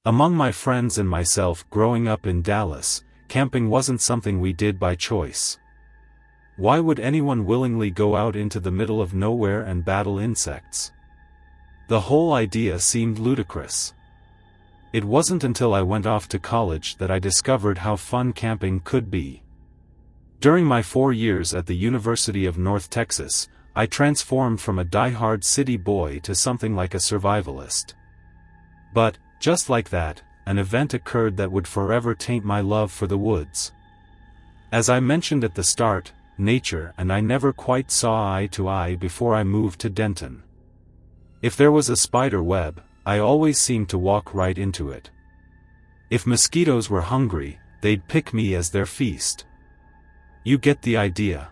Among my friends and myself growing up in Dallas, camping wasn't something we did by choice. Why would anyone willingly go out into the middle of nowhere and battle insects? The whole idea seemed ludicrous. It wasn't until I went off to college that I discovered how fun camping could be. During my 4 years at the University of North Texas, I transformed from a die-hard city boy to something like a survivalist. But, just like that, an event occurred that would forever taint my love for the woods. As I mentioned at the start, nature and I never quite saw eye to eye before I moved to Denton. If there was a spider web, I always seemed to walk right into it. If mosquitoes were hungry, they'd pick me as their feast. You get the idea.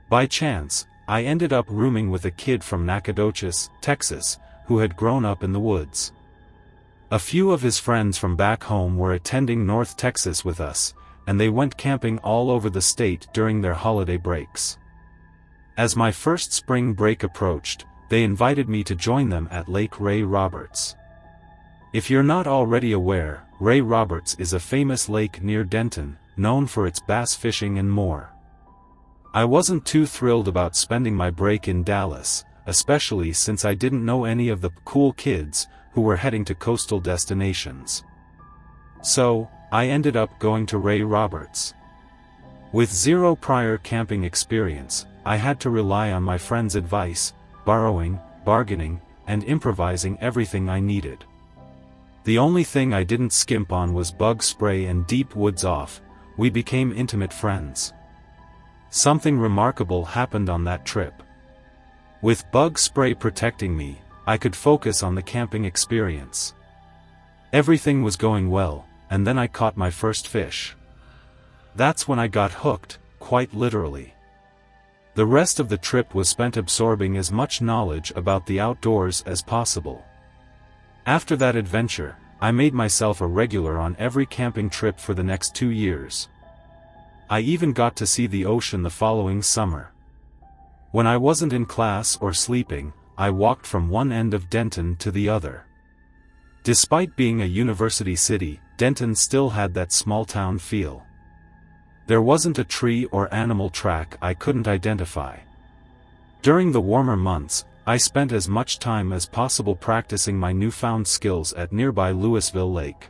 By chance, I ended up rooming with a kid from Nacogdoches, Texas, who had grown up in the woods. A few of his friends from back home were attending North Texas with us, and they went camping all over the state during their holiday breaks. As my first spring break approached, they invited me to join them at Lake Ray Roberts. If you're not already aware, Ray Roberts is a famous lake near Denton, known for its bass fishing and more. I wasn't too thrilled about spending my break in Dallas, especially since I didn't know any of the cool kids who were heading to coastal destinations. So, I ended up going to Ray Roberts. With zero prior camping experience, I had to rely on my friends' advice, borrowing, bargaining, and improvising everything I needed. The only thing I didn't skimp on was bug spray and deep woods off. We became intimate friends. Something remarkable happened on that trip. With bug spray protecting me, I could focus on the camping experience. Everything was going well, and then I caught my first fish. That's when I got hooked, quite literally. The rest of the trip was spent absorbing as much knowledge about the outdoors as possible. After that adventure, I made myself a regular on every camping trip for the next 2 years. I even got to see the ocean the following summer. When I wasn't in class or sleeping, I walked from one end of Denton to the other. Despite being a university city, Denton still had that small-town feel. There wasn't a tree or animal track I couldn't identify. During the warmer months, I spent as much time as possible practicing my newfound skills at nearby Louisville Lake.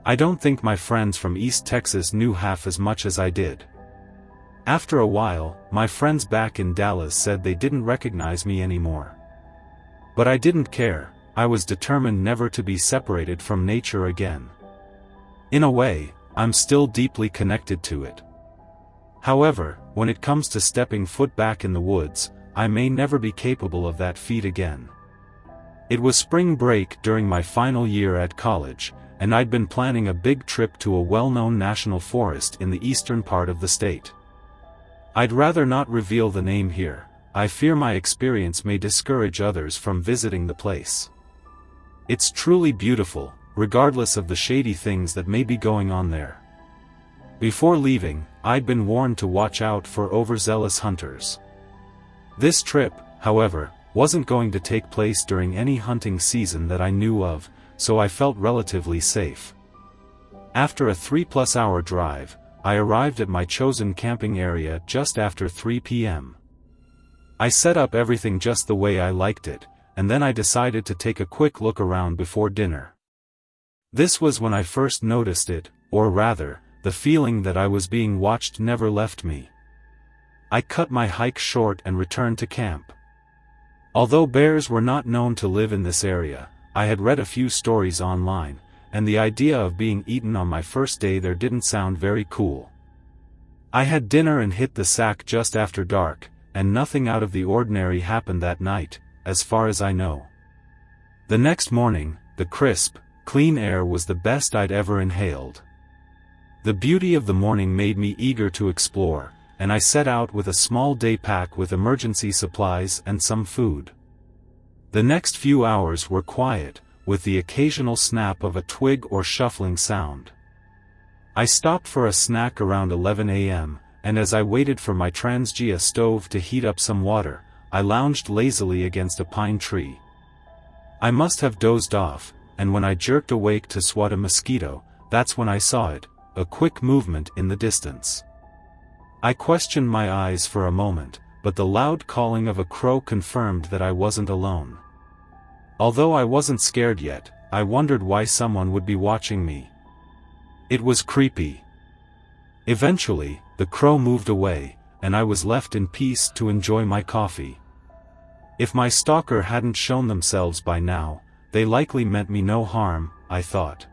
I don't think my friends from East Texas knew half as much as I did. After a while, my friends back in Dallas said they didn't recognize me anymore. But I didn't care. I was determined never to be separated from nature again. In a way, I'm still deeply connected to it. However, when it comes to stepping foot back in the woods, I may never be capable of that feat again. It was spring break during my final year at college, and I'd been planning a big trip to a well-known national forest in the eastern part of the state. I'd rather not reveal the name here. I fear my experience may discourage others from visiting the place. It's truly beautiful, regardless of the shady things that may be going on there. Before leaving, I'd been warned to watch out for overzealous hunters. This trip, however, wasn't going to take place during any hunting season that I knew of, so I felt relatively safe. After a 3+ hour drive, I arrived at my chosen camping area just after 3 p.m. I set up everything just the way I liked it, and then I decided to take a quick look around before dinner. This was when I first noticed it, or rather, the feeling that I was being watched never left me. I cut my hike short and returned to camp. Although bears were not known to live in this area, I had read a few stories online, and the idea of being eaten on my first day there didn't sound very cool. I had dinner and hit the sack just after dark, and nothing out of the ordinary happened that night, as far as I know. The next morning, the crisp, clean air was the best I'd ever inhaled. The beauty of the morning made me eager to explore, and I set out with a small day pack with emergency supplies and some food. The next few hours were quiet, with the occasional snap of a twig or shuffling sound. I stopped for a snack around 11 a.m., and as I waited for my Transgia stove to heat up some water, I lounged lazily against a pine tree. I must have dozed off, and when I jerked awake to swat a mosquito, that's when I saw it, a quick movement in the distance. I questioned my eyes for a moment, but the loud calling of a crow confirmed that I wasn't alone. Although I wasn't scared yet, I wondered why someone would be watching me. It was creepy. Eventually, the crow moved away, and I was left in peace to enjoy my coffee. If my stalker hadn't shown themselves by now, they likely meant me no harm, I thought.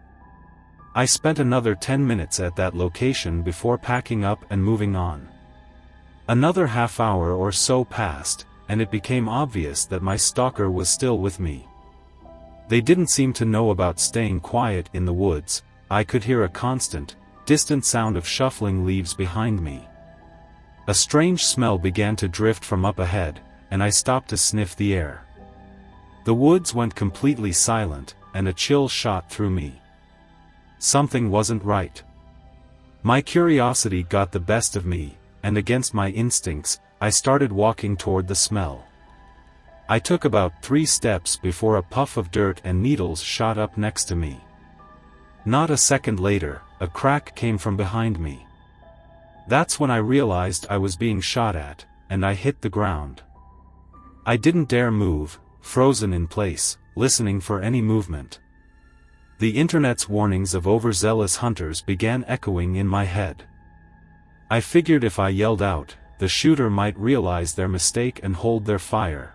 I spent another 10 minutes at that location before packing up and moving on. Another half hour or so passed, and it became obvious that my stalker was still with me. They didn't seem to know about staying quiet in the woods. I could hear a constant, distant sound of shuffling leaves behind me. A strange smell began to drift from up ahead, and I stopped to sniff the air. The woods went completely silent, and a chill shot through me. Something wasn't right. My curiosity got the best of me, and against my instincts, I started walking toward the smell. I took about 3 steps before a puff of dirt and needles shot up next to me. Not a second later, a crack came from behind me. That's when I realized I was being shot at, and I hit the ground. I didn't dare move, frozen in place, listening for any movement. The internet's warnings of overzealous hunters began echoing in my head. I figured if I yelled out, the shooter might realize their mistake and hold their fire.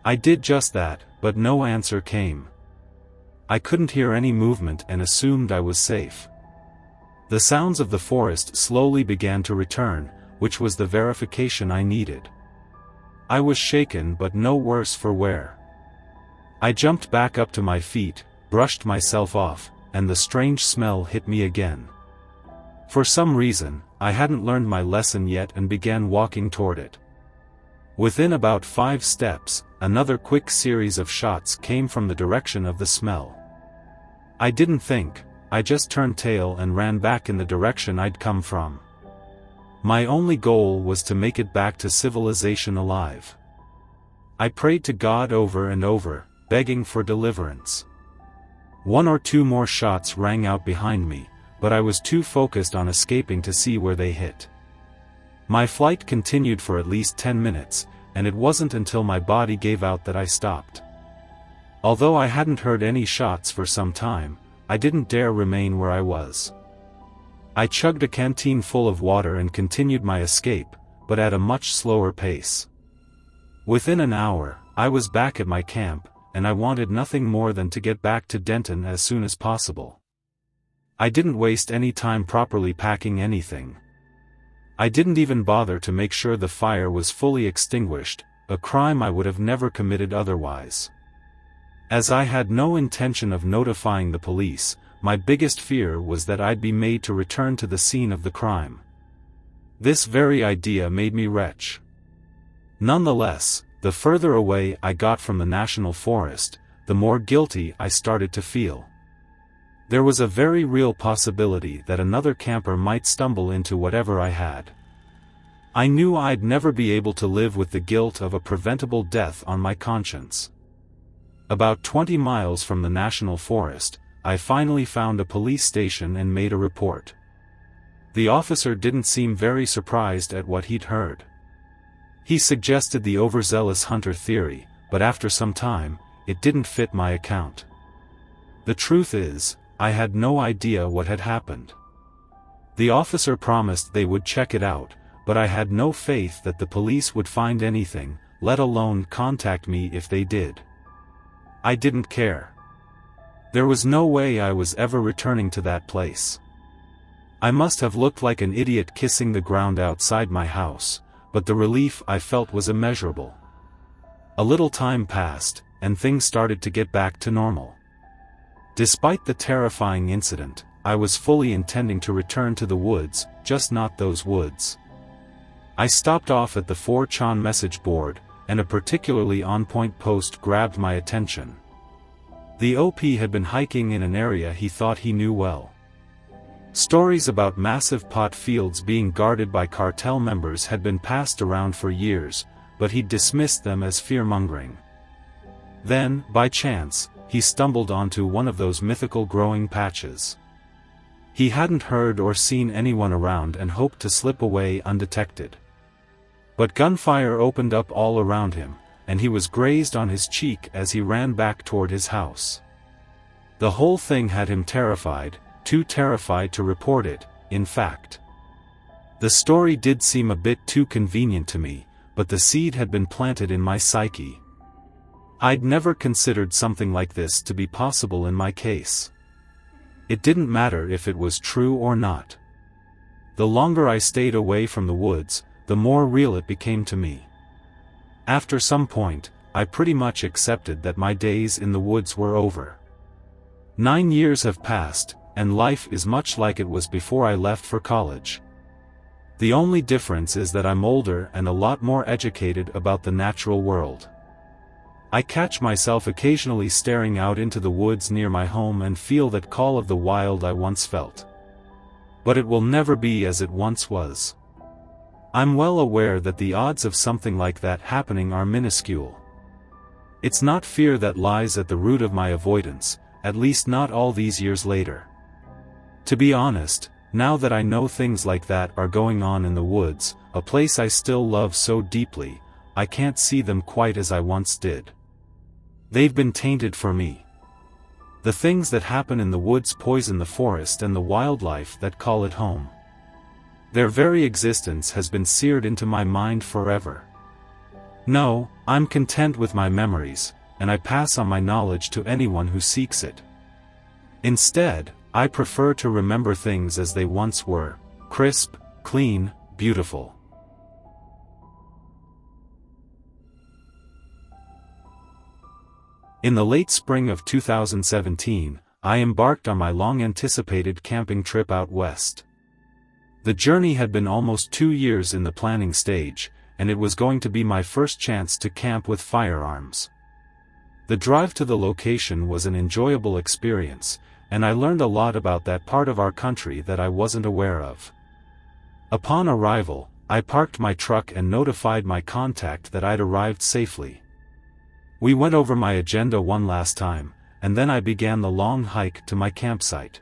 I did just that, but no answer came. I couldn't hear any movement and assumed I was safe. The sounds of the forest slowly began to return, which was the verification I needed. I was shaken but no worse for wear. I jumped back up to my feet, brushed myself off, and the strange smell hit me again. For some reason, I hadn't learned my lesson yet and began walking toward it. Within about 5 steps, another quick series of shots came from the direction of the smell. I didn't think, I just turned tail and ran back in the direction I'd come from. My only goal was to make it back to civilization alive. I prayed to God over and over, begging for deliverance. 1 or 2 more shots rang out behind me, but I was too focused on escaping to see where they hit. My flight continued for at least 10 minutes, and it wasn't until my body gave out that I stopped. Although I hadn't heard any shots for some time, I didn't dare remain where I was. I chugged a canteen full of water and continued my escape, but at a much slower pace. Within an hour, I was back at my camp, and I wanted nothing more than to get back to Denton as soon as possible. I didn't waste any time properly packing anything. I didn't even bother to make sure the fire was fully extinguished, a crime I would have never committed otherwise. As I had no intention of notifying the police, my biggest fear was that I'd be made to return to the scene of the crime. This very idea made me retch. Nonetheless, the further away I got from the national forest, the more guilty I started to feel. There was a very real possibility that another camper might stumble into whatever I had. I knew I'd never be able to live with the guilt of a preventable death on my conscience. About 20 miles from the national forest, I finally found a police station and made a report. The officer didn't seem very surprised at what he'd heard. He suggested the overzealous hunter theory, but after some time, it didn't fit my account. The truth is, I had no idea what had happened. The officer promised they would check it out, but I had no faith that the police would find anything, let alone contact me if they did. I didn't care. There was no way I was ever returning to that place. I must have looked like an idiot kissing the ground outside my house, but the relief I felt was immeasurable. A little time passed, and things started to get back to normal. Despite the terrifying incident, I was fully intending to return to the woods, just not those woods. I stopped off at the 4chan message board, and a particularly on-point post grabbed my attention. The OP had been hiking in an area he thought he knew well. Stories about massive pot fields being guarded by cartel members had been passed around for years, but he dismissed them as fear-mongering. Then, by chance, he stumbled onto one of those mythical growing patches. He hadn't heard or seen anyone around and hoped to slip away undetected. But gunfire opened up all around him, and he was grazed on his cheek as he ran back toward his house. The whole thing had him terrified, too terrified to report it, in fact. The story did seem a bit too convenient to me, but the seed had been planted in my psyche. I'd never considered something like this to be possible in my case. It didn't matter if it was true or not. The longer I stayed away from the woods, the more real it became to me. After some point, I pretty much accepted that my days in the woods were over. 9 years have passed, and life is much like it was before I left for college. The only difference is that I'm older and a lot more educated about the natural world. I catch myself occasionally staring out into the woods near my home and feel that call of the wild I once felt. But it will never be as it once was. I'm well aware that the odds of something like that happening are minuscule. It's not fear that lies at the root of my avoidance, at least not all these years later. To be honest, now that I know things like that are going on in the woods, a place I still love so deeply, I can't see them quite as I once did. They've been tainted for me. The things that happen in the woods poison the forest and the wildlife that call it home. Their very existence has been seared into my mind forever. No, I'm content with my memories, and I pass on my knowledge to anyone who seeks it. Instead, I prefer to remember things as they once were, crisp, clean, beautiful. In the late spring of 2017, I embarked on my long-anticipated camping trip out west. The journey had been almost 2 years in the planning stage, and it was going to be my first chance to camp with firearms. The drive to the location was an enjoyable experience, and I learned a lot about that part of our country that I wasn't aware of. Upon arrival, I parked my truck and notified my contact that I'd arrived safely. We went over my agenda one last time, and then I began the long hike to my campsite.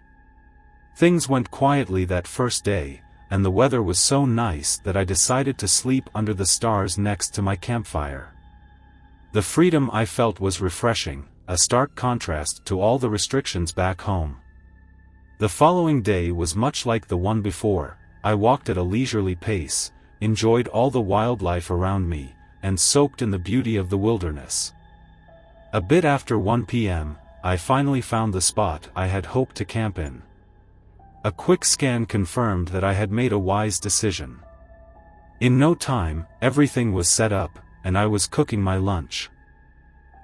Things went quietly that first day, and the weather was so nice that I decided to sleep under the stars next to my campfire. The freedom I felt was refreshing, a stark contrast to all the restrictions back home. The following day was much like the one before. I walked at a leisurely pace, enjoyed all the wildlife around me, and soaked in the beauty of the wilderness. A bit after 1 p.m., I finally found the spot I had hoped to camp in. A quick scan confirmed that I had made a wise decision. In no time, everything was set up, and I was cooking my lunch.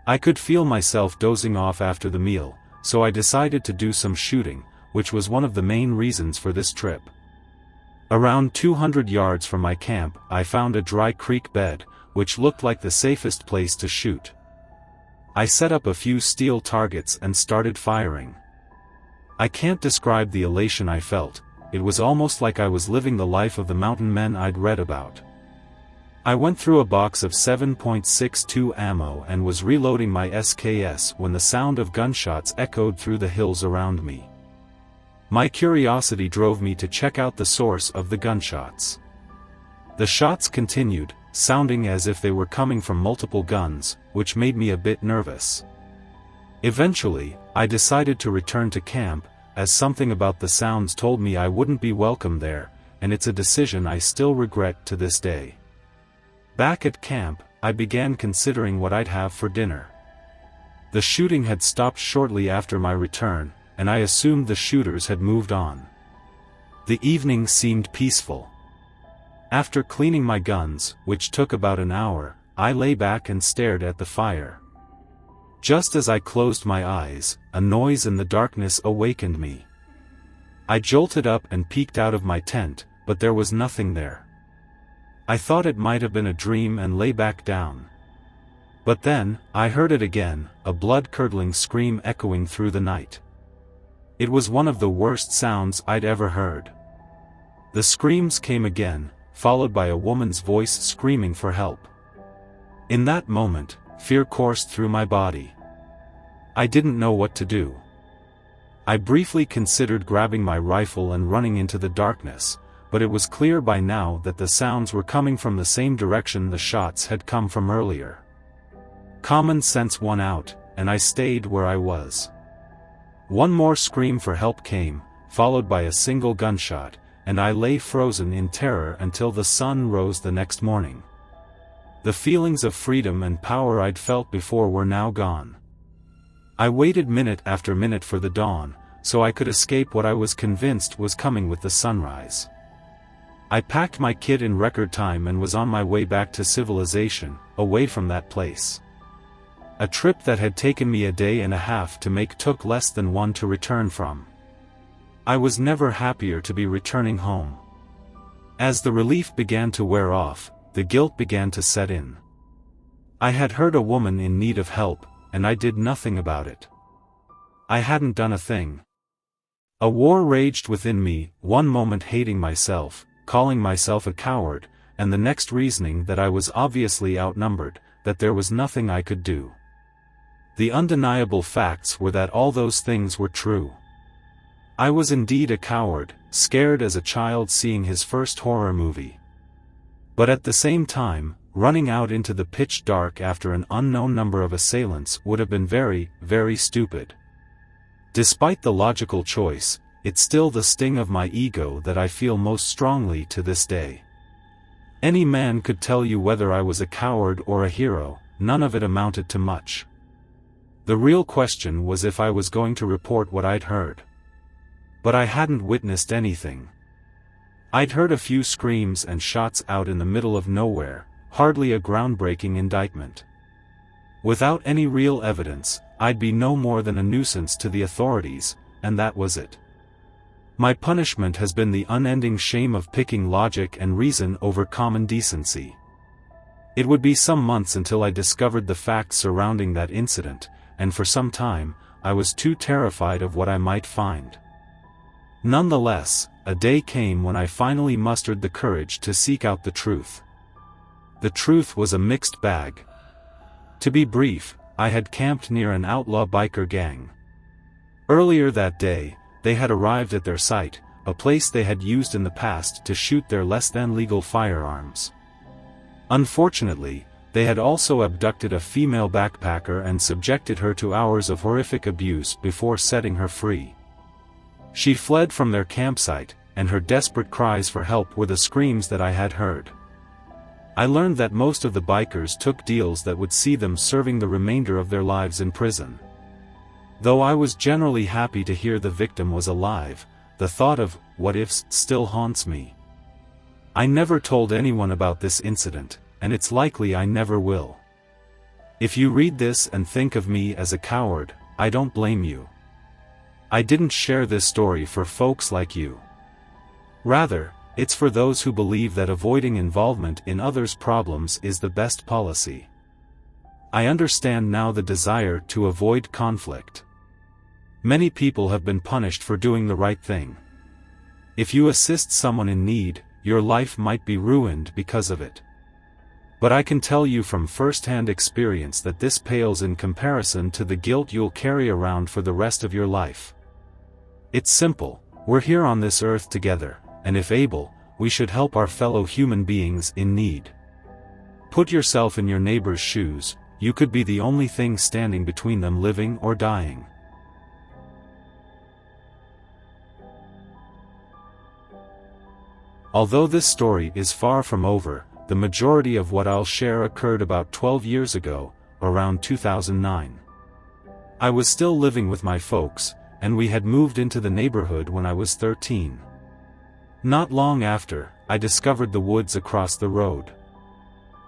I could feel myself dozing off after the meal, so I decided to do some shooting, which was one of the main reasons for this trip. Around 200 yards from my camp, I found a dry creek bed, which looked like the safest place to shoot. I set up a few steel targets and started firing. I can't describe the elation I felt. It was almost like I was living the life of the mountain men I'd read about. I went through a box of 7.62 ammo and was reloading my SKS when the sound of gunshots echoed through the hills around me. My curiosity drove me to check out the source of the gunshots. The shots continued, sounding as if they were coming from multiple guns, which made me a bit nervous. Eventually, I decided to return to camp, as something about the sounds told me I wouldn't be welcome there, and it's a decision I still regret to this day. Back at camp, I began considering what I'd have for dinner. The shooting had stopped shortly after my return, and I assumed the shooters had moved on. The evening seemed peaceful. After cleaning my guns, which took about an hour, I lay back and stared at the fire. Just as I closed my eyes, a noise in the darkness awakened me. I jolted up and peeked out of my tent, but there was nothing there. I thought it might have been a dream and lay back down. But then, I heard it again, a blood-curdling scream echoing through the night. It was one of the worst sounds I'd ever heard. The screams came again, followed by a woman's voice screaming for help. In that moment, fear coursed through my body. I didn't know what to do. I briefly considered grabbing my rifle and running into the darkness, but it was clear by now that the sounds were coming from the same direction the shots had come from earlier. Common sense won out, and I stayed where I was. One more scream for help came, followed by a single gunshot, and I lay frozen in terror until the sun rose the next morning. The feelings of freedom and power I'd felt before were now gone. I waited minute after minute for the dawn, so I could escape what I was convinced was coming with the sunrise. I packed my kit in record time and was on my way back to civilization, away from that place. A trip that had taken me a day and a half to make took less than one to return from. I was never happier to be returning home. As the relief began to wear off, the guilt began to set in. I had heard a woman in need of help, and I did nothing about it. I hadn't done a thing. A war raged within me, one moment hating myself, calling myself a coward, and the next reasoning that I was obviously outnumbered, that there was nothing I could do. The undeniable facts were that all those things were true. I was indeed a coward, scared as a child seeing his first horror movie. But at the same time, running out into the pitch dark after an unknown number of assailants would have been very, very stupid. Despite the logical choice, it's still the sting of my ego that I feel most strongly to this day. Any man could tell you whether I was a coward or a hero, none of it amounted to much. The real question was if I was going to report what I'd heard. But I hadn't witnessed anything. I'd heard a few screams and shots out in the middle of nowhere, hardly a groundbreaking indictment. Without any real evidence, I'd be no more than a nuisance to the authorities, and that was it. My punishment has been the unending shame of picking logic and reason over common decency. It would be some months until I discovered the facts surrounding that incident, and for some time, I was too terrified of what I might find. Nonetheless, a day came when I finally mustered the courage to seek out the truth. The truth was a mixed bag. To be brief, I had camped near an outlaw biker gang. Earlier that day, they had arrived at their site, a place they had used in the past to shoot their less-than-legal firearms. Unfortunately, they had also abducted a female backpacker and subjected her to hours of horrific abuse before setting her free. She fled from their campsite, and her desperate cries for help were the screams that I had heard. I learned that most of the bikers took deals that would see them serving the remainder of their lives in prison. Though I was generally happy to hear the victim was alive, the thought of what-ifs still haunts me. I never told anyone about this incident, and it's likely I never will. If you read this and think of me as a coward, I don't blame you. I didn't share this story for folks like you. Rather, it's for those who believe that avoiding involvement in others' problems is the best policy. I understand now the desire to avoid conflict. Many people have been punished for doing the right thing. If you assist someone in need, your life might be ruined because of it. But I can tell you from first-hand experience that this pales in comparison to the guilt you'll carry around for the rest of your life. It's simple, we're here on this earth together, and if able, we should help our fellow human beings in need. Put yourself in your neighbor's shoes, you could be the only thing standing between them living or dying. Although this story is far from over, the majority of what I'll share occurred about 12 years ago, around 2009. I was still living with my folks, and we had moved into the neighborhood when I was 13. Not long after, I discovered the woods across the road.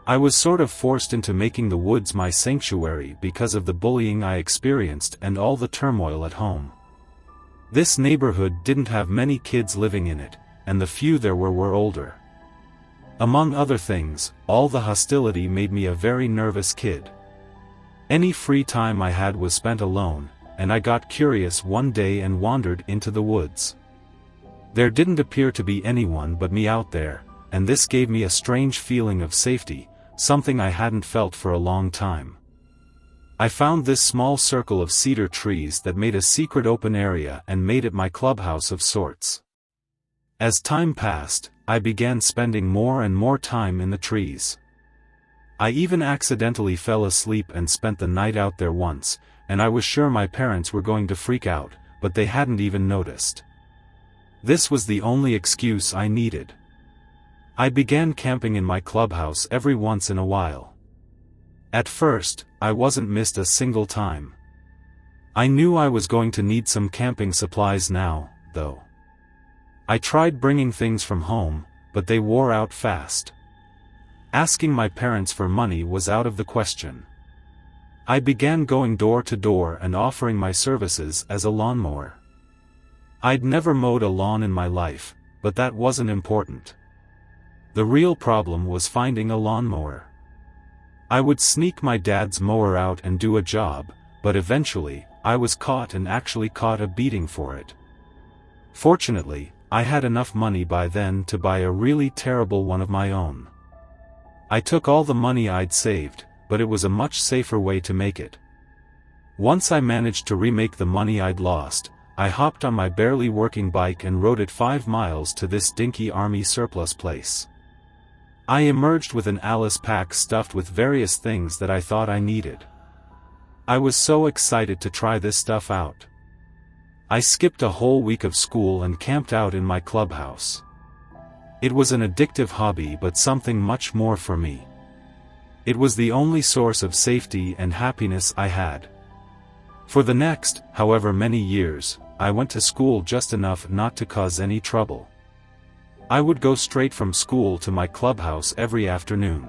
I was sort of forced into making the woods my sanctuary because of the bullying I experienced and all the turmoil at home. This neighborhood didn't have many kids living in it, and the few there were older. Among other things, all the hostility made me a very nervous kid. Any free time I had was spent alone, and I got curious one day and wandered into the woods. There didn't appear to be anyone but me out there, and this gave me a strange feeling of safety, something I hadn't felt for a long time. I found this small circle of cedar trees that made a secret open area and made it my clubhouse of sorts. As time passed, I began spending more and more time in the trees. I even accidentally fell asleep and spent the night out there once, and I was sure my parents were going to freak out, but they hadn't even noticed. This was the only excuse I needed. I began camping in my clubhouse every once in a while. At first, I wasn't missed a single time. I knew I was going to need some camping supplies now, though. I tried bringing things from home, but they wore out fast. Asking my parents for money was out of the question. I began going door to door and offering my services as a lawnmower. I'd never mowed a lawn in my life, but that wasn't important. The real problem was finding a lawnmower. I would sneak my dad's mower out and do a job, but eventually, I was caught and actually caught a beating for it. Fortunately, I had enough money by then to buy a really terrible one of my own. I took all the money I'd saved, but it was a much safer way to make it. Once I managed to remake the money I'd lost, I hopped on my barely working bike and rode it 5 miles to this dinky army surplus place. I emerged with an Alice pack stuffed with various things that I thought I needed. I was so excited to try this stuff out. I skipped a whole week of school and camped out in my clubhouse. It was an addictive hobby, but something much more for me. It was the only source of safety and happiness I had. For the next, however many years, I went to school just enough not to cause any trouble. I would go straight from school to my clubhouse every afternoon.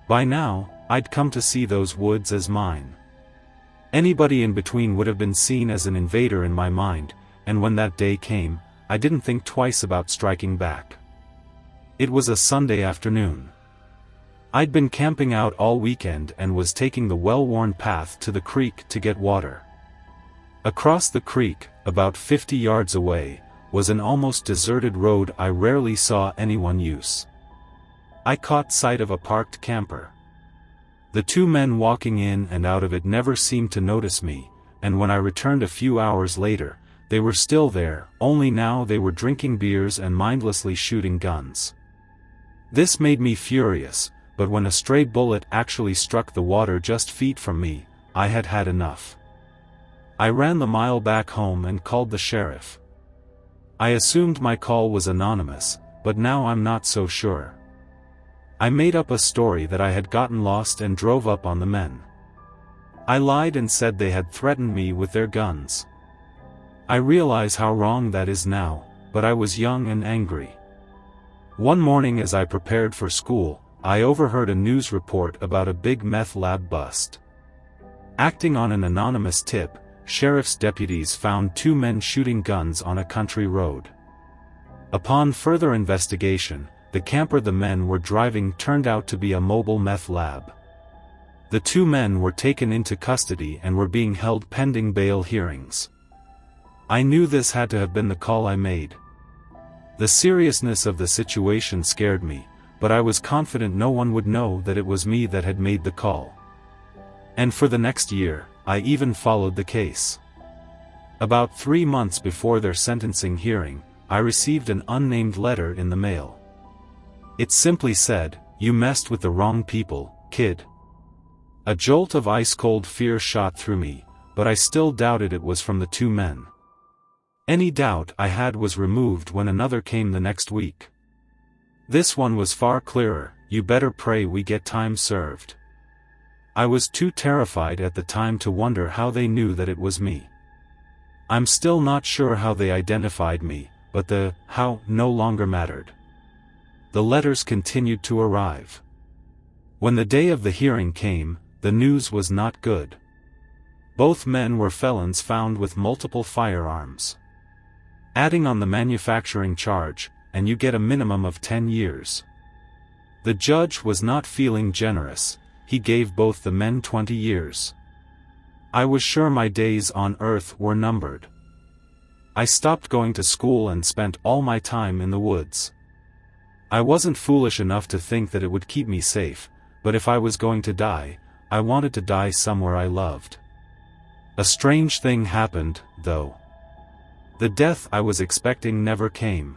By now, I'd come to see those woods as mine. Anybody in between would have been seen as an invader in my mind, and when that day came, I didn't think twice about striking back. It was a Sunday afternoon. I'd been camping out all weekend and was taking the well-worn path to the creek to get water. Across the creek, about 50 yards away, was an almost deserted road I rarely saw anyone use. I caught sight of a parked camper. The 2 men walking in and out of it never seemed to notice me, and when I returned a few hours later, they were still there, only now they were drinking beers and mindlessly shooting guns. This made me furious, but when a stray bullet actually struck the water just feet from me, I had had enough. I ran the mile back home and called the sheriff. I assumed my call was anonymous, but now I'm not so sure. I made up a story that I had gotten lost and drove up on the men. I lied and said they had threatened me with their guns. I realize how wrong that is now, but I was young and angry. One morning as I prepared for school, I overheard a news report about a big meth lab bust. Acting on an anonymous tip, sheriff's deputies found 2 men shooting guns on a country road. Upon further investigation, the camper the men were driving turned out to be a mobile meth lab. The 2 men were taken into custody and were being held pending bail hearings. I knew this had to have been the call I made. The seriousness of the situation scared me, but I was confident no one would know that it was me that had made the call. And for the next year, I even followed the case. About 3 months before their sentencing hearing, I received an unnamed letter in the mail. It simply said, "You messed with the wrong people, kid." A jolt of ice-cold fear shot through me, but I still doubted it was from the 2 men. Any doubt I had was removed when another came the next week. This one was far clearer, "You better pray we get time served." I was too terrified at the time to wonder how they knew that it was me. I'm still not sure how they identified me, but the how no longer mattered. The letters continued to arrive. When the day of the hearing came, the news was not good. Both men were felons found with multiple firearms. Adding on the manufacturing charge, and you get a minimum of 10 years. The judge was not feeling generous. He gave both the men 20 years. I was sure my days on earth were numbered. I stopped going to school and spent all my time in the woods. I wasn't foolish enough to think that it would keep me safe, but if I was going to die, I wanted to die somewhere I loved. A strange thing happened, though. The death I was expecting never came.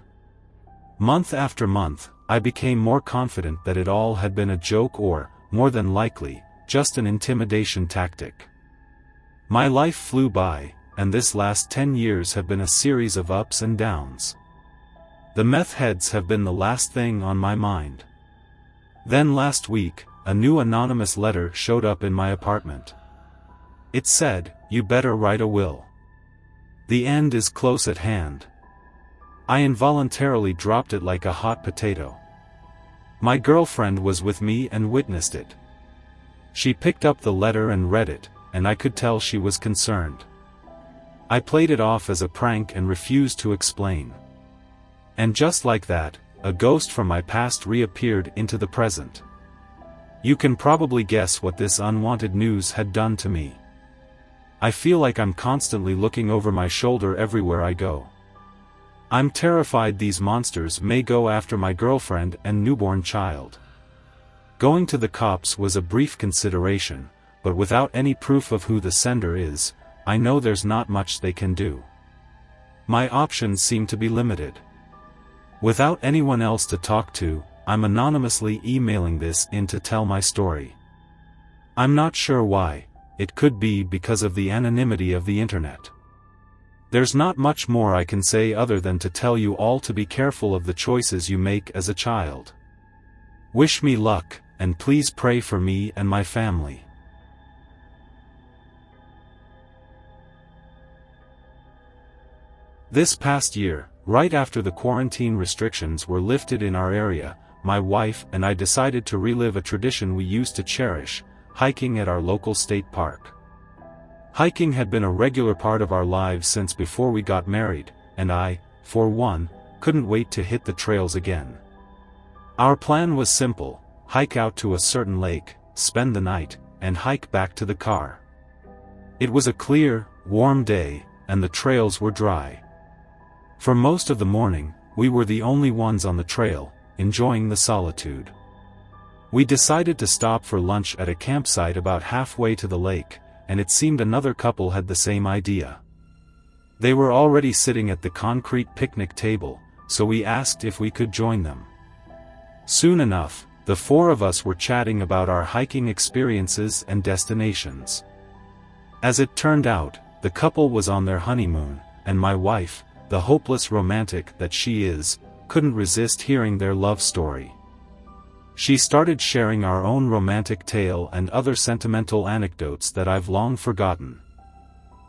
Month after month, I became more confident that it all had been a joke or, more than likely, just an intimidation tactic. My life flew by, and this last 10 years have been a series of ups and downs. The meth heads have been the last thing on my mind. Then last week, a new anonymous letter showed up in my apartment. It said, "You better write a will. The end is close at hand." I involuntarily dropped it like a hot potato. My girlfriend was with me and witnessed it. She picked up the letter and read it, and I could tell she was concerned. I played it off as a prank and refused to explain. And just like that, a ghost from my past reappeared into the present. You can probably guess what this unwanted news had done to me. I feel like I'm constantly looking over my shoulder everywhere I go. I'm terrified these monsters may go after my girlfriend and newborn child. Going to the cops was a brief consideration, but without any proof of who the sender is, I know there's not much they can do. My options seem to be limited. Without anyone else to talk to, I'm anonymously emailing this in to tell my story. I'm not sure why. It could be because of the anonymity of the internet. There's not much more I can say other than to tell you all to be careful of the choices you make as a child. Wish me luck, and please pray for me and my family. This past year, right after the quarantine restrictions were lifted in our area, my wife and I decided to relive a tradition we used to cherish, hiking at our local state park. Hiking had been a regular part of our lives since before we got married, and I, for one, couldn't wait to hit the trails again. Our plan was simple: hike out to a certain lake, spend the night, and hike back to the car. It was a clear, warm day, and the trails were dry. For most of the morning, we were the only ones on the trail, enjoying the solitude. We decided to stop for lunch at a campsite about halfway to the lake, and it seemed another couple had the same idea. They were already sitting at the concrete picnic table, so we asked if we could join them. Soon enough, the four of us were chatting about our hiking experiences and destinations. As it turned out, the couple was on their honeymoon, and my wife, the hopeless romantic that she is, couldn't resist hearing their love story. She started sharing our own romantic tale and other sentimental anecdotes that I've long forgotten.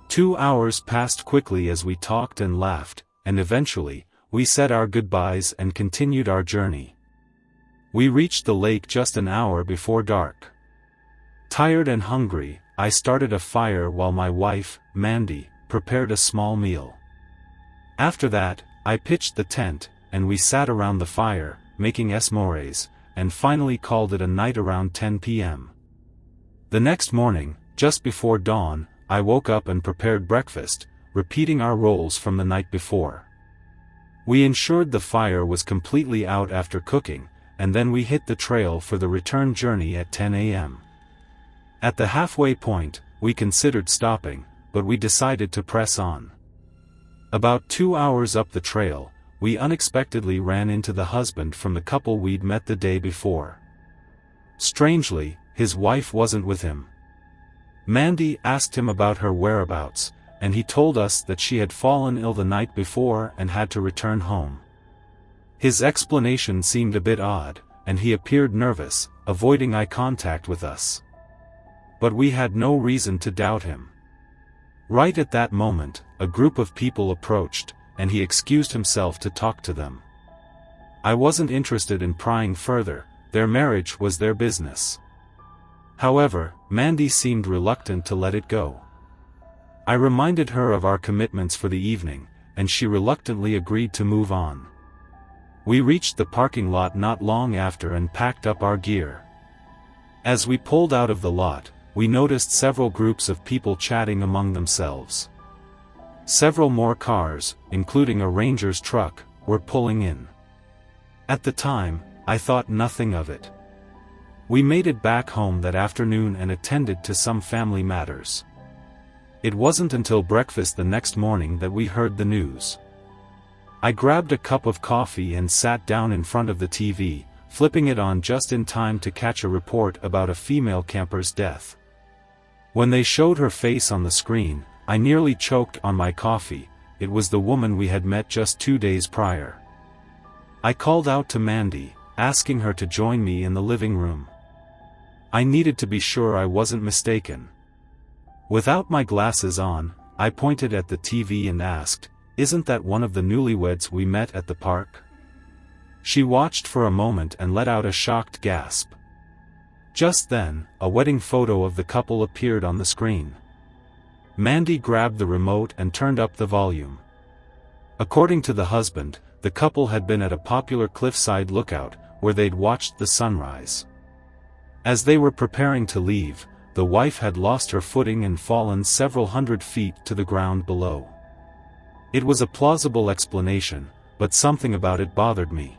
2 hours passed quickly as we talked and laughed, and eventually, we said our goodbyes and continued our journey. We reached the lake just an hour before dark. Tired and hungry, I started a fire while my wife, Mandy, prepared a small meal. After that, I pitched the tent, and we sat around the fire, making s'mores, and finally called it a night around 10 p.m. The next morning, just before dawn, I woke up and prepared breakfast, repeating our roles from the night before. We ensured the fire was completely out after cooking, and then we hit the trail for the return journey at 10 a.m. At the halfway point, we considered stopping, but we decided to press on. About 2 hours up the trail, we unexpectedly ran into the husband from the couple we'd met the day before. Strangely, his wife wasn't with him. Mandy asked him about her whereabouts, and he told us that she had fallen ill the night before and had to return home. His explanation seemed a bit odd, and he appeared nervous, avoiding eye contact with us. But we had no reason to doubt him. Right at that moment, a group of people approached, and he excused himself to talk to them. I wasn't interested in prying further, their marriage was their business. However, Mandy seemed reluctant to let it go. I reminded her of our commitments for the evening, and she reluctantly agreed to move on. We reached the parking lot not long after and packed up our gear. As we pulled out of the lot, we noticed several groups of people chatting among themselves. Several more cars, including a ranger's truck, were pulling in. At the time, I thought nothing of it. We made it back home that afternoon and attended to some family matters. It wasn't until breakfast the next morning that we heard the news. I grabbed a cup of coffee and sat down in front of the TV, flipping it on just in time to catch a report about a female camper's death. When they showed her face on the screen, I nearly choked on my coffee. It was the woman we had met just 2 days prior. I called out to Mandy, asking her to join me in the living room. I needed to be sure I wasn't mistaken. Without my glasses on, I pointed at the TV and asked, "Isn't that one of the newlyweds we met at the park?" She watched for a moment and let out a shocked gasp. Just then, a wedding photo of the couple appeared on the screen. Mandy grabbed the remote and turned up the volume. According to the husband, the couple had been at a popular cliffside lookout, where they'd watched the sunrise. As they were preparing to leave, the wife had lost her footing and fallen several hundred feet to the ground below. It was a plausible explanation, but something about it bothered me.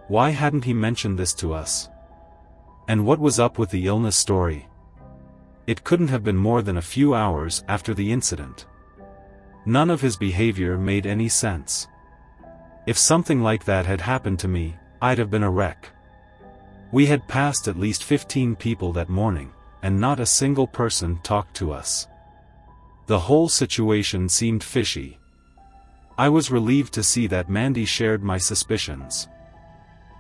Why hadn't he mentioned this to us? And what was up with the illness story? It couldn't have been more than a few hours after the incident. None of his behavior made any sense. If something like that had happened to me, I'd have been a wreck. We had passed at least 15 people that morning, and not a single person talked to us. The whole situation seemed fishy. I was relieved to see that Mandy shared my suspicions.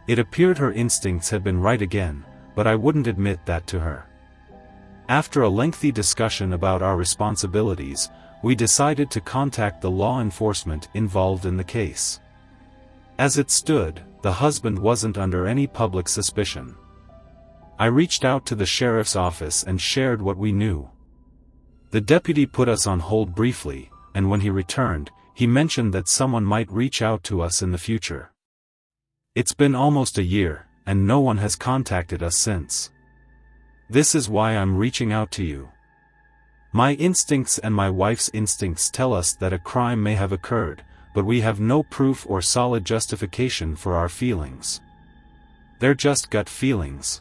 It appeared her instincts had been right again, but I wouldn't admit that to her. After a lengthy discussion about our responsibilities, we decided to contact the law enforcement involved in the case. As it stood, the husband wasn't under any public suspicion. I reached out to the sheriff's office and shared what we knew. The deputy put us on hold briefly, and when he returned, he mentioned that someone might reach out to us in the future. It's been almost a year, and no one has contacted us since. This is why I'm reaching out to you. My instincts and my wife's instincts tell us that a crime may have occurred, but we have no proof or solid justification for our feelings. They're just gut feelings.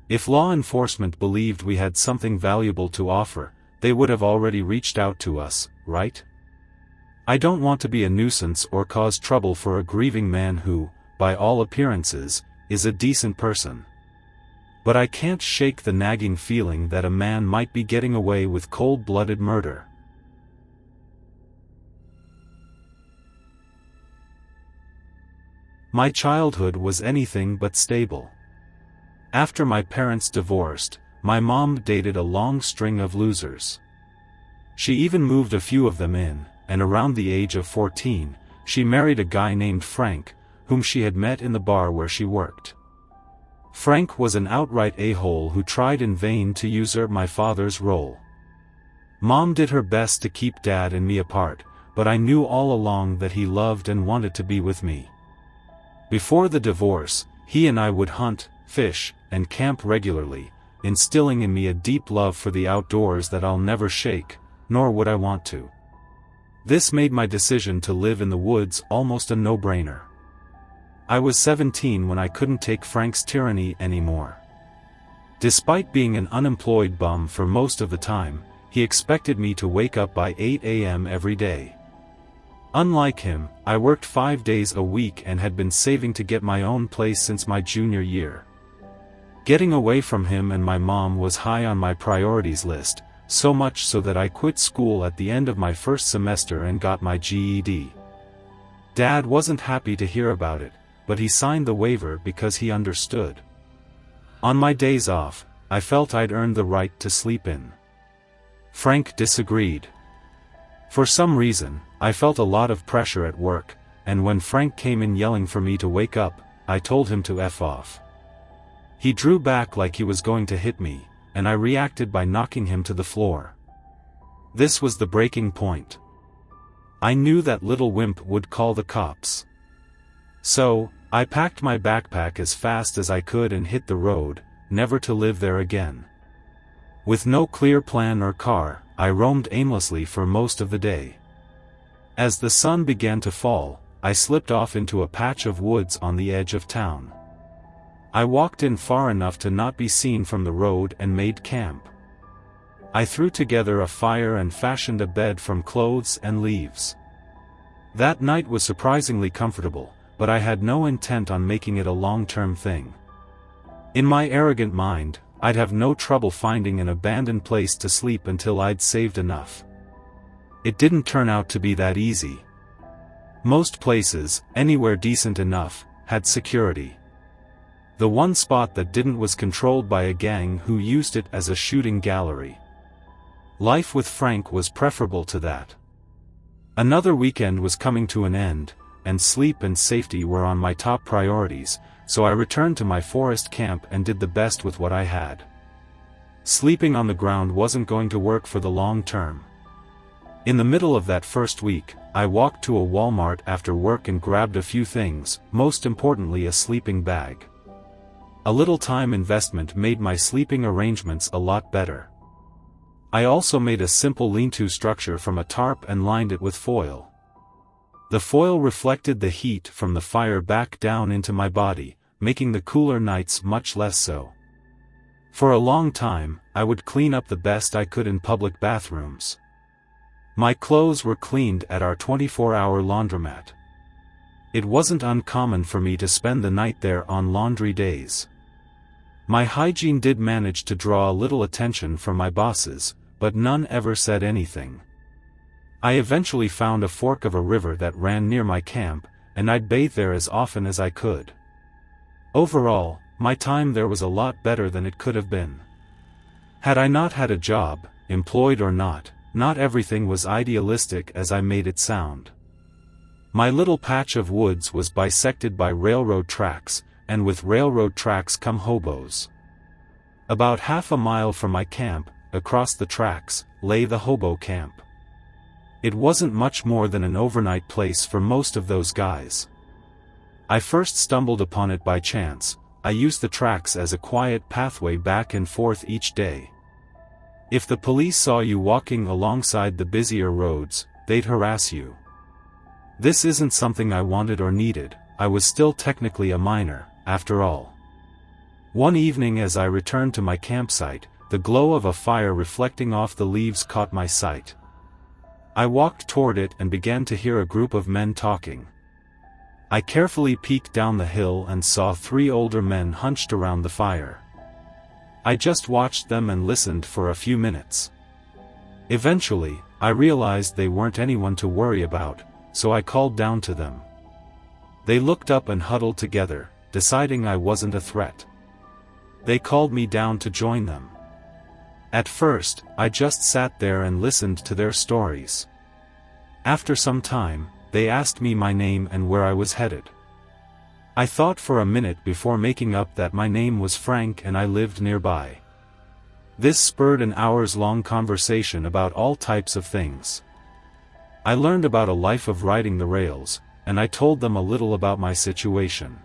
If law enforcement believed we had something valuable to offer, they would have already reached out to us, right? I don't want to be a nuisance or cause trouble for a grieving man who, by all appearances, is a decent person. But I can't shake the nagging feeling that a man might be getting away with cold-blooded murder. My childhood was anything but stable. After my parents divorced, my mom dated a long string of losers. She even moved a few of them in, and around the age of 14, she married a guy named Frank, whom she had met in the bar where she worked. Frank was an outright a-hole who tried in vain to usurp my father's role. Mom did her best to keep Dad and me apart, but I knew all along that he loved and wanted to be with me. Before the divorce, he and I would hunt, fish, and camp regularly, instilling in me a deep love for the outdoors that I'll never shake, nor would I want to. This made my decision to live in the woods almost a no-brainer. I was 17 when I couldn't take Frank's tyranny anymore. Despite being an unemployed bum for most of the time, he expected me to wake up by 8 a.m. every day. Unlike him, I worked 5 days a week and had been saving to get my own place since my junior year. Getting away from him and my mom was high on my priorities list, so much so that I quit school at the end of my first semester and got my GED. Dad wasn't happy to hear about it, but he signed the waiver because he understood. On my days off, I felt I'd earned the right to sleep in. Frank disagreed. For some reason, I felt a lot of pressure at work, and when Frank came in yelling for me to wake up, I told him to F off. He drew back like he was going to hit me, and I reacted by knocking him to the floor. This was the breaking point. I knew that little wimp would call the cops. So, I packed my backpack as fast as I could and hit the road, never to live there again. With no clear plan or car, I roamed aimlessly for most of the day. As the sun began to fall, I slipped off into a patch of woods on the edge of town. I walked in far enough to not be seen from the road and made camp. I threw together a fire and fashioned a bed from clothes and leaves. That night was surprisingly comfortable, but I had no intent on making it a long-term thing. In my arrogant mind, I'd have no trouble finding an abandoned place to sleep until I'd saved enough. It didn't turn out to be that easy. Most places, anywhere decent enough, had security. The one spot that didn't was controlled by a gang who used it as a shooting gallery. Life with Frank was preferable to that. Another weekend was coming to an end, and sleep and safety were on my top priorities, so I returned to my forest camp and did the best with what I had. Sleeping on the ground wasn't going to work for the long term. In the middle of that first week, I walked to a Walmart after work and grabbed a few things, most importantly a sleeping bag. A little time investment made my sleeping arrangements a lot better. I also made a simple lean-to structure from a tarp and lined it with foil. The foil reflected the heat from the fire back down into my body, making the cooler nights much less so. For a long time, I would clean up the best I could in public bathrooms. My clothes were cleaned at our 24-hour laundromat. It wasn't uncommon for me to spend the night there on laundry days. My hygiene did manage to draw a little attention from my bosses, but none ever said anything. I eventually found a fork of a river that ran near my camp, and I'd bathe there as often as I could. Overall, my time there was a lot better than it could have been. Had I not had a job, employed or not everything was idealistic as I made it sound. My little patch of woods was bisected by railroad tracks, and with railroad tracks come hobos. About half a mile from my camp, across the tracks, lay the hobo camp. It wasn't much more than an overnight place for most of those guys. I first stumbled upon it by chance. I used the tracks as a quiet pathway back and forth each day. If the police saw you walking alongside the busier roads, they'd harass you. This isn't something I wanted or needed. I was still technically a minor, after all. One evening as I returned to my campsite, the glow of a fire reflecting off the leaves caught my sight. I walked toward it and began to hear a group of men talking. I carefully peeked down the hill and saw 3 older men hunched around the fire. I just watched them and listened for a few minutes. Eventually, I realized they weren't anyone to worry about, so I called down to them. They looked up and huddled together, deciding I wasn't a threat. They called me down to join them. At first, I just sat there and listened to their stories. After some time, they asked me my name and where I was headed. I thought for a minute before making up that my name was Frank and I lived nearby. This spurred an hours-long conversation about all types of things. I learned about a life of riding the rails, and I told them a little about my situation.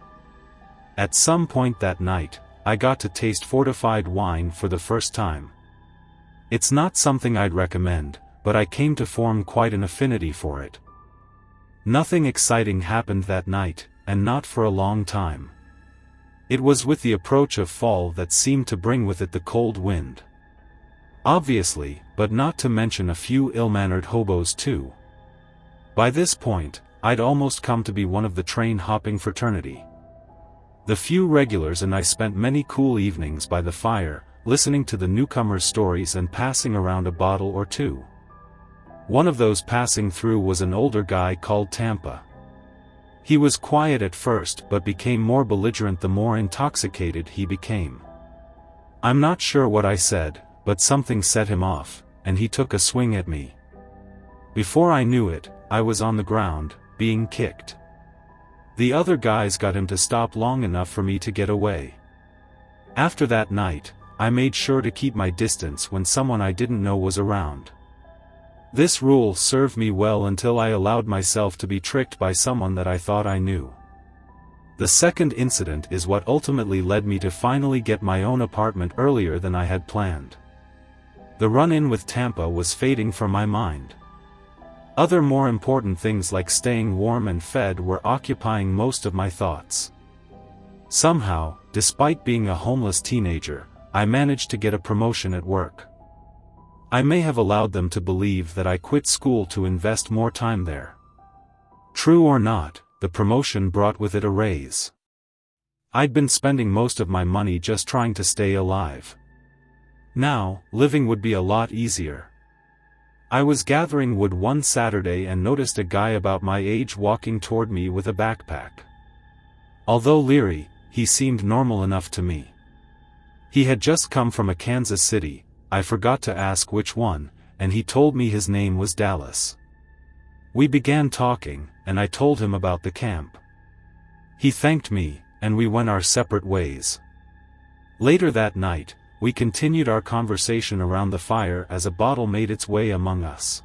At some point that night, I got to taste fortified wine for the first time. It's not something I'd recommend, but I came to form quite an affinity for it. Nothing exciting happened that night, and not for a long time. It was with the approach of fall that seemed to bring with it the cold wind. Obviously, but not to mention a few ill-mannered hobos too. By this point, I'd almost come to be one of the train-hopping fraternity. The few regulars and I spent many cool evenings by the fire, listening to the newcomers' stories and passing around a bottle or two. One of those passing through was an older guy called Tampa. He was quiet at first but became more belligerent the more intoxicated he became. I'm not sure what I said, but something set him off, and he took a swing at me. Before I knew it, I was on the ground, being kicked. The other guys got him to stop long enough for me to get away. After that night, I made sure to keep my distance when someone I didn't know was around. This rule served me well until I allowed myself to be tricked by someone that I thought I knew. The second incident is what ultimately led me to finally get my own apartment earlier than I had planned. The run-in with Tampa was fading from my mind. Other more important things like staying warm and fed were occupying most of my thoughts. Somehow, despite being a homeless teenager, I managed to get a promotion at work. I may have allowed them to believe that I quit school to invest more time there. True or not, the promotion brought with it a raise. I'd been spending most of my money just trying to stay alive. Now, living would be a lot easier. I was gathering wood one Saturday and noticed a guy about my age walking toward me with a backpack. Although leery, he seemed normal enough to me. He had just come from a Kansas City, I forgot to ask which one, and he told me his name was Dallas. We began talking, and I told him about the camp. He thanked me, and we went our separate ways. Later that night, we continued our conversation around the fire as a bottle made its way among us.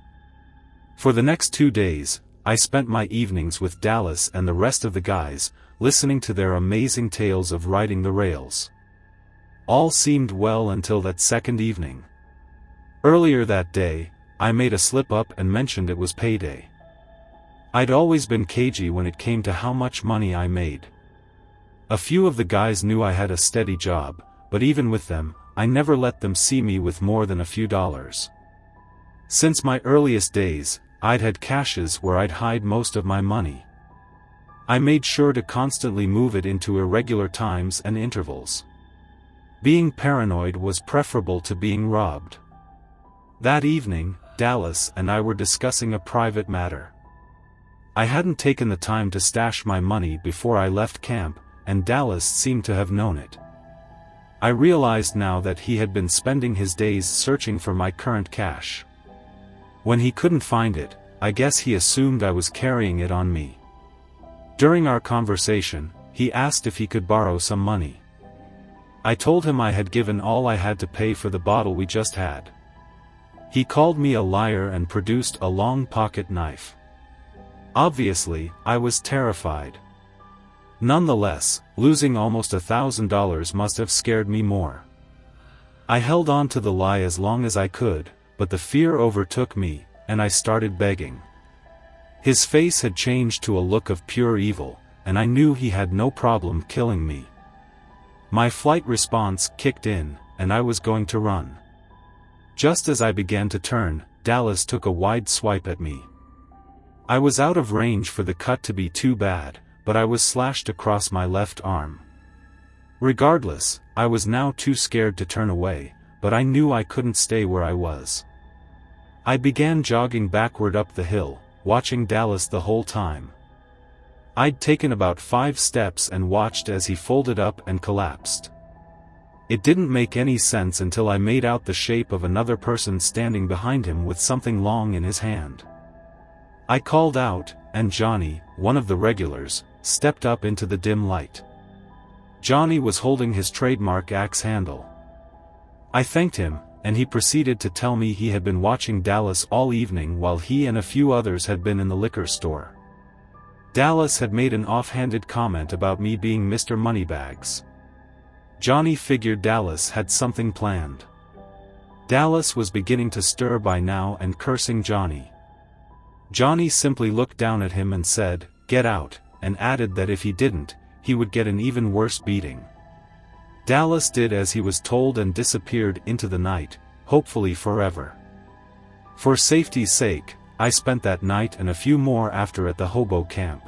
For the next 2 days, I spent my evenings with Dallas and the rest of the guys, listening to their amazing tales of riding the rails. All seemed well until that second evening. Earlier that day, I made a slip-up and mentioned it was payday. I'd always been cagey when it came to how much money I made. A few of the guys knew I had a steady job, but even with them, I never let them see me with more than a few dollars. Since my earliest days, I'd had caches where I'd hide most of my money. I made sure to constantly move it into irregular times and intervals. Being paranoid was preferable to being robbed. That evening, Dallas and I were discussing a private matter. I hadn't taken the time to stash my money before I left camp, and Dallas seemed to have known it. I realized now that he had been spending his days searching for my current cash. When he couldn't find it, I guess he assumed I was carrying it on me. During our conversation, he asked if he could borrow some money. I told him I had given all I had to pay for the bottle we just had. He called me a liar and produced a long pocket knife. Obviously, I was terrified. Nonetheless, losing almost $1,000 must have scared me more. I held on to the lie as long as I could, but the fear overtook me, and I started begging. His face had changed to a look of pure evil, and I knew he had no problem killing me. My flight response kicked in, and I was going to run. Just as I began to turn, Dallas took a wide swipe at me. I was out of range for the cut to be too bad, but I was slashed across my left arm. Regardless, I was now too scared to turn away, but I knew I couldn't stay where I was. I began jogging backward up the hill, watching Dallas the whole time. I'd taken about 5 steps and watched as he folded up and collapsed. It didn't make any sense until I made out the shape of another person standing behind him with something long in his hand. I called out, and Johnny, one of the regulars, stepped up into the dim light. Johnny was holding his trademark axe handle. I thanked him, and he proceeded to tell me he had been watching Dallas all evening while he and a few others had been in the liquor store. Dallas had made an offhanded comment about me being Mr. Moneybags. Johnny figured Dallas had something planned. Dallas was beginning to stir by now and cursing Johnny. Johnny simply looked down at him and said, "Get out," and added that if he didn't, he would get an even worse beating. Dallas did as he was told and disappeared into the night, hopefully forever. For safety's sake, I spent that night and a few more after at the hobo camp.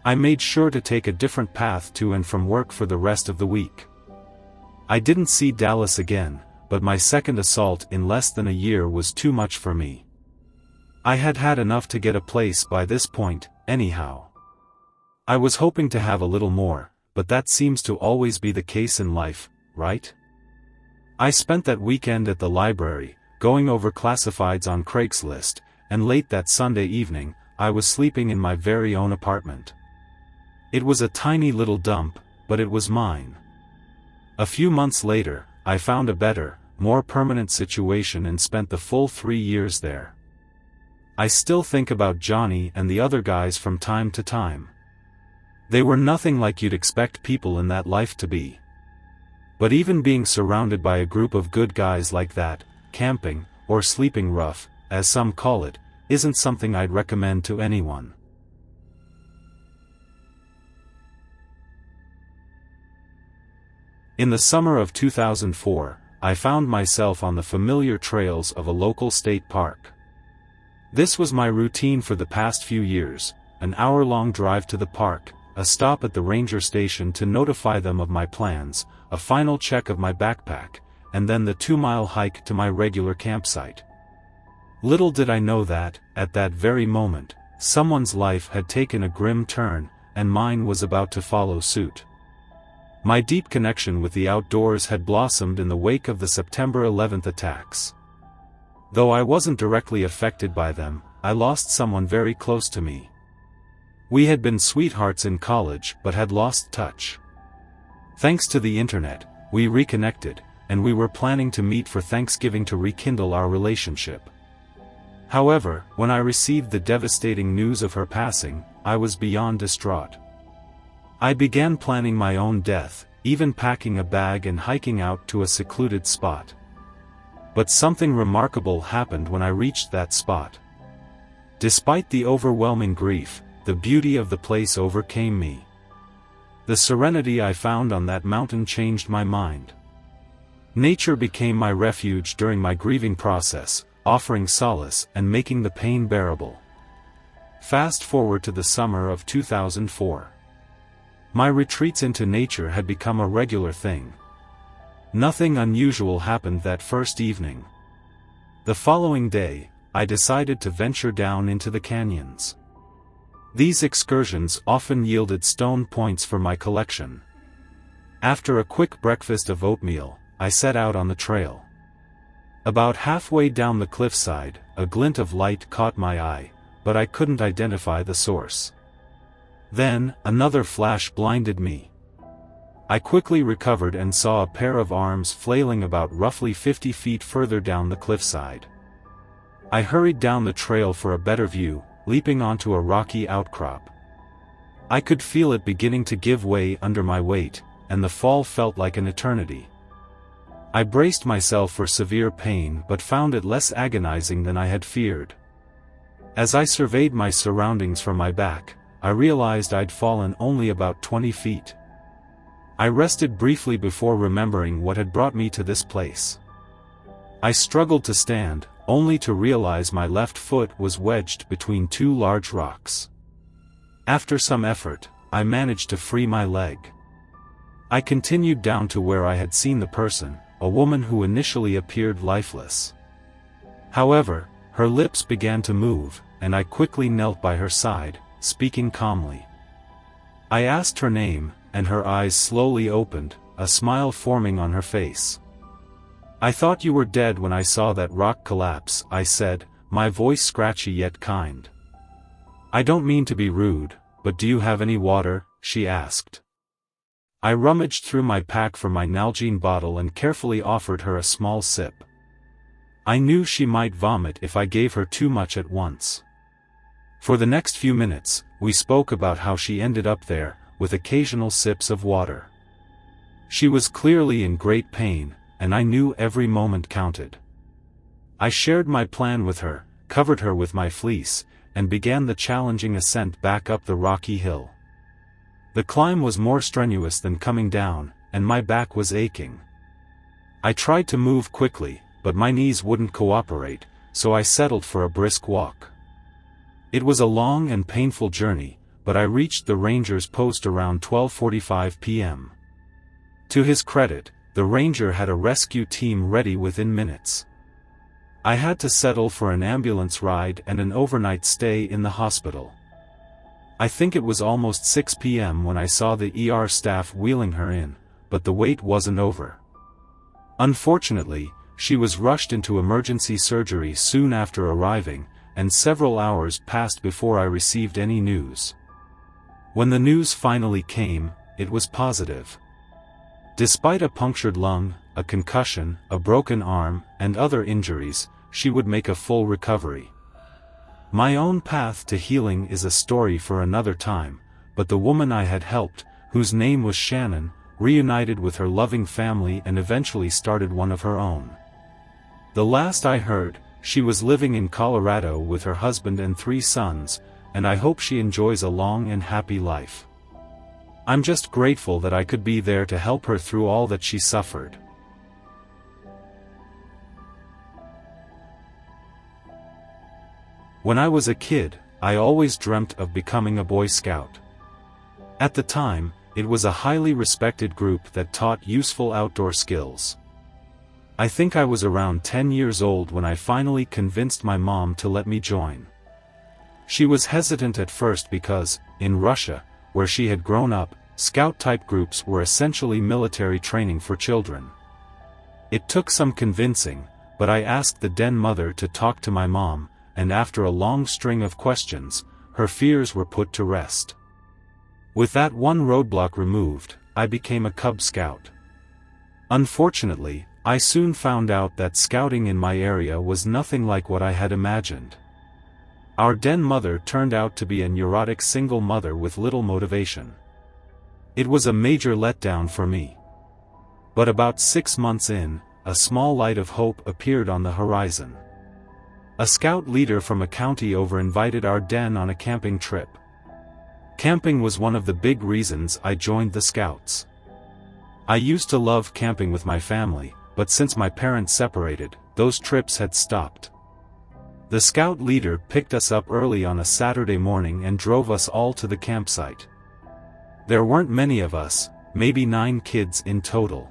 I made sure to take a different path to and from work for the rest of the week. I didn't see Dallas again, but my second assault in less than a year was too much for me. I had had enough to get a place by this point, anyhow. I was hoping to have a little more, but that seems to always be the case in life, right? I spent that weekend at the library, going over classifieds on Craigslist, and late that Sunday evening, I was sleeping in my very own apartment. It was a tiny little dump, but it was mine. A few months later, I found a better, more permanent situation and spent the full 3 years there. I still think about Johnny and the other guys from time to time. They were nothing like you'd expect people in that life to be. But even being surrounded by a group of good guys like that, camping, or sleeping rough, as some call it, isn't something I'd recommend to anyone. In the summer of 2004, I found myself on the familiar trails of a local state park. This was my routine for the past few years: an hour-long drive to the park, a stop at the ranger station to notify them of my plans, a final check of my backpack, and then the 2-mile hike to my regular campsite. Little did I know that, at that very moment, someone's life had taken a grim turn, and mine was about to follow suit. My deep connection with the outdoors had blossomed in the wake of the September 11th attacks. Though I wasn't directly affected by them, I lost someone very close to me. We had been sweethearts in college but had lost touch. Thanks to the internet, we reconnected, and we were planning to meet for Thanksgiving to rekindle our relationship. However, when I received the devastating news of her passing, I was beyond distraught. I began planning my own death, even packing a bag and hiking out to a secluded spot. But something remarkable happened when I reached that spot. Despite the overwhelming grief, the beauty of the place overcame me. The serenity I found on that mountain changed my mind. Nature became my refuge during my grieving process, offering solace and making the pain bearable. Fast forward to the summer of 2004. My retreats into nature had become a regular thing. Nothing unusual happened that first evening. The following day, I decided to venture down into the canyons. These excursions often yielded stone points for my collection. After a quick breakfast of oatmeal, I set out on the trail. About halfway down the cliffside, a glint of light caught my eye, but I couldn't identify the source. Then, another flash blinded me. I quickly recovered and saw a pair of arms flailing about roughly 50 feet further down the cliffside. I hurried down the trail for a better view, leaping onto a rocky outcrop. I could feel it beginning to give way under my weight, and the fall felt like an eternity. I braced myself for severe pain but found it less agonizing than I had feared. As I surveyed my surroundings from my back, I realized I'd fallen only about 20 feet. I rested briefly before remembering what had brought me to this place. I struggled to stand, only to realize my left foot was wedged between two large rocks. After some effort, I managed to free my leg. I continued down to where I had seen the person, a woman who initially appeared lifeless. However, her lips began to move, and I quickly knelt by her side, speaking calmly. I asked her name, and her eyes slowly opened, a smile forming on her face. "I thought you were dead when I saw that rock collapse," I said, my voice scratchy yet kind. "I don't mean to be rude, but do you have any water?" she asked. I rummaged through my pack for my Nalgene bottle and carefully offered her a small sip. I knew she might vomit if I gave her too much at once. For the next few minutes, we spoke about how she ended up there, with occasional sips of water. She was clearly in great pain, and I knew every moment counted. I shared my plan with her, covered her with my fleece, and began the challenging ascent back up the rocky hill. The climb was more strenuous than coming down, and my back was aching. I tried to move quickly, but my knees wouldn't cooperate, so I settled for a brisk walk. It was a long and painful journey, but I reached the ranger's post around 12:45 p.m. To his credit, the ranger had a rescue team ready within minutes. I had to settle for an ambulance ride and an overnight stay in the hospital. I think it was almost 6 p.m. when I saw the ER staff wheeling her in, but the wait wasn't over. Unfortunately, she was rushed into emergency surgery soon after arriving, and several hours passed before I received any news. When the news finally came, it was positive. Despite a punctured lung, a concussion, a broken arm, and other injuries, she would make a full recovery. My own path to healing is a story for another time, but the woman I had helped, whose name was Shannon, reunited with her loving family and eventually started one of her own. The last I heard, she was living in Colorado with her husband and 3 sons, and I hope she enjoys a long and happy life. I'm just grateful that I could be there to help her through all that she suffered. When I was a kid, I always dreamt of becoming a Boy Scout. At the time, it was a highly respected group that taught useful outdoor skills. I think I was around 10 years old when I finally convinced my mom to let me join. She was hesitant at first because, in Russia, where she had grown up, Scout-type groups were essentially military training for children. It took some convincing, but I asked the Den mother to talk to my mom, and after a long string of questions, her fears were put to rest. With that one roadblock removed, I became a Cub Scout. Unfortunately, I soon found out that scouting in my area was nothing like what I had imagined. Our Den mother turned out to be a neurotic single mother with little motivation. It was a major letdown for me. But about 6 months in, a small light of hope appeared on the horizon. A scout leader from a county over invited our Den on a camping trip. Camping was one of the big reasons I joined the Scouts. I used to love camping with my family, but since my parents separated, those trips had stopped. The scout leader picked us up early on a Saturday morning and drove us all to the campsite. There weren't many of us, maybe 9 kids in total.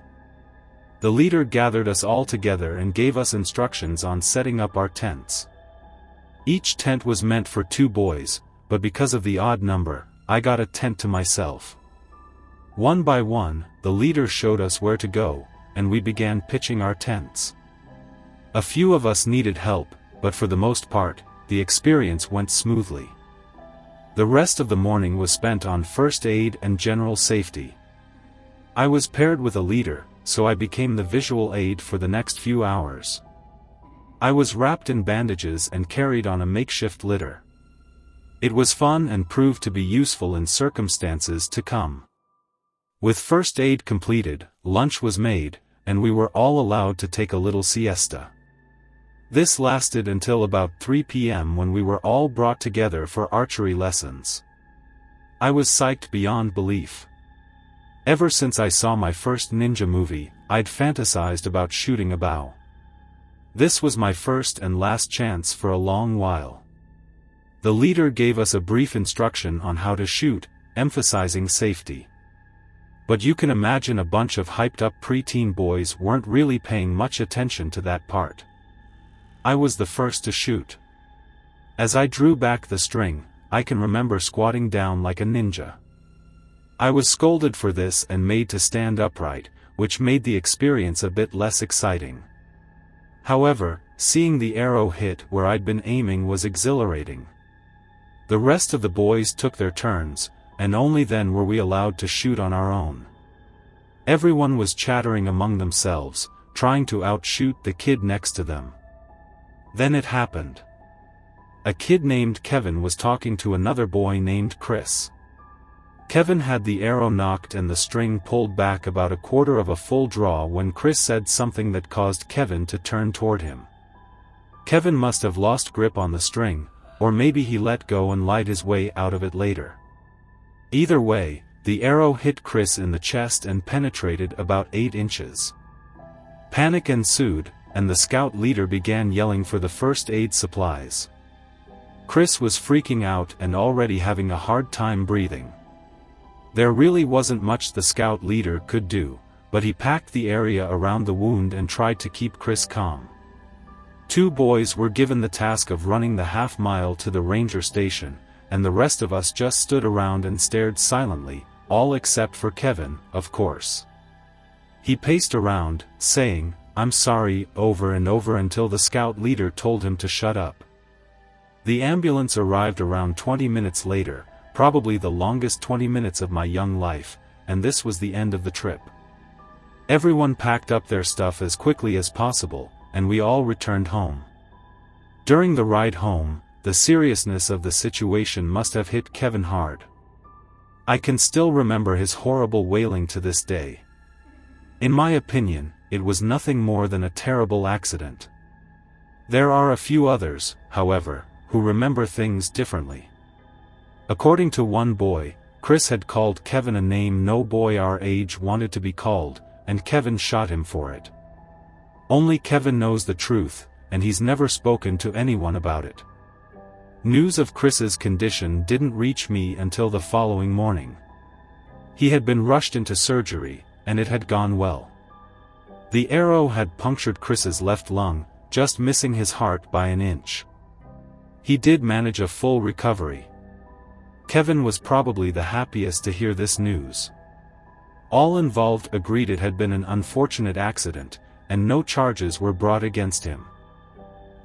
The leader gathered us all together and gave us instructions on setting up our tents. Each tent was meant for 2 boys, but because of the odd number, I got a tent to myself. One by one, the leader showed us where to go, and we began pitching our tents. A few of us needed help, but for the most part, the experience went smoothly. The rest of the morning was spent on first aid and general safety. I was paired with a leader, so I became the visual aid for the next few hours. I was wrapped in bandages and carried on a makeshift litter. It was fun and proved to be useful in circumstances to come. With first aid completed, lunch was made, and we were all allowed to take a little siesta. This lasted until about 3 p.m. when we were all brought together for archery lessons. I was psyched beyond belief. Ever since I saw my first ninja movie, I'd fantasized about shooting a bow. This was my first and last chance for a long while. The leader gave us a brief instruction on how to shoot, emphasizing safety. But you can imagine a bunch of hyped-up preteen boys weren't really paying much attention to that part. I was the first to shoot. As I drew back the string, I can remember squatting down like a ninja. I was scolded for this and made to stand upright, which made the experience a bit less exciting. However, seeing the arrow hit where I'd been aiming was exhilarating. The rest of the boys took their turns, and only then were we allowed to shoot on our own. Everyone was chattering among themselves, trying to outshoot the kid next to them. Then it happened. A kid named Kevin was talking to another boy named Chris. Kevin had the arrow knocked and the string pulled back about a quarter of a full draw when Chris said something that caused Kevin to turn toward him. Kevin must have lost grip on the string, or maybe he let go and lied his way out of it later. Either way, the arrow hit Chris in the chest and penetrated about 8 inches. Panic ensued, and the scout leader began yelling for the first aid supplies. Chris was freaking out and already having a hard time breathing. There really wasn't much the scout leader could do, but he packed the area around the wound and tried to keep Chris calm. 2 boys were given the task of running the half-mile to the ranger station, and the rest of us just stood around and stared silently, all except for Kevin, of course. He paced around, saying, "I'm sorry," over and over until the scout leader told him to shut up. The ambulance arrived around 20 minutes later, probably the longest 20 minutes of my young life, and this was the end of the trip. Everyone packed up their stuff as quickly as possible, and we all returned home. During the ride home, the seriousness of the situation must have hit Kevin hard. I can still remember his horrible wailing to this day. In my opinion, it was nothing more than a terrible accident. There are a few others, however, who remember things differently. According to one boy, Chris had called Kevin a name no boy our age wanted to be called, and Kevin shot him for it. Only Kevin knows the truth, and he's never spoken to anyone about it. News of Chris's condition didn't reach me until the following morning. He had been rushed into surgery, and it had gone well. The arrow had punctured Chris's left lung, just missing his heart by an inch. He did manage a full recovery. Kevin was probably the happiest to hear this news. All involved agreed it had been an unfortunate accident, and no charges were brought against him.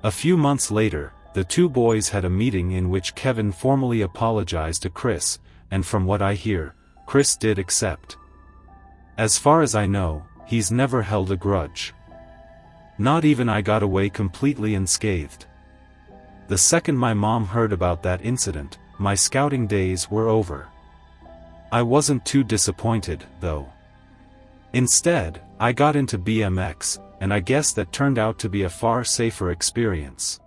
A few months later, the two boys had a meeting in which Kevin formally apologized to Chris, and from what I hear, Chris did accept. As far as I know, he's never held a grudge. Not even I got away completely unscathed. The second my mom heard about that incident, my scouting days were over. I wasn't too disappointed, though. Instead, I got into BMX, and I guess that turned out to be a far safer experience.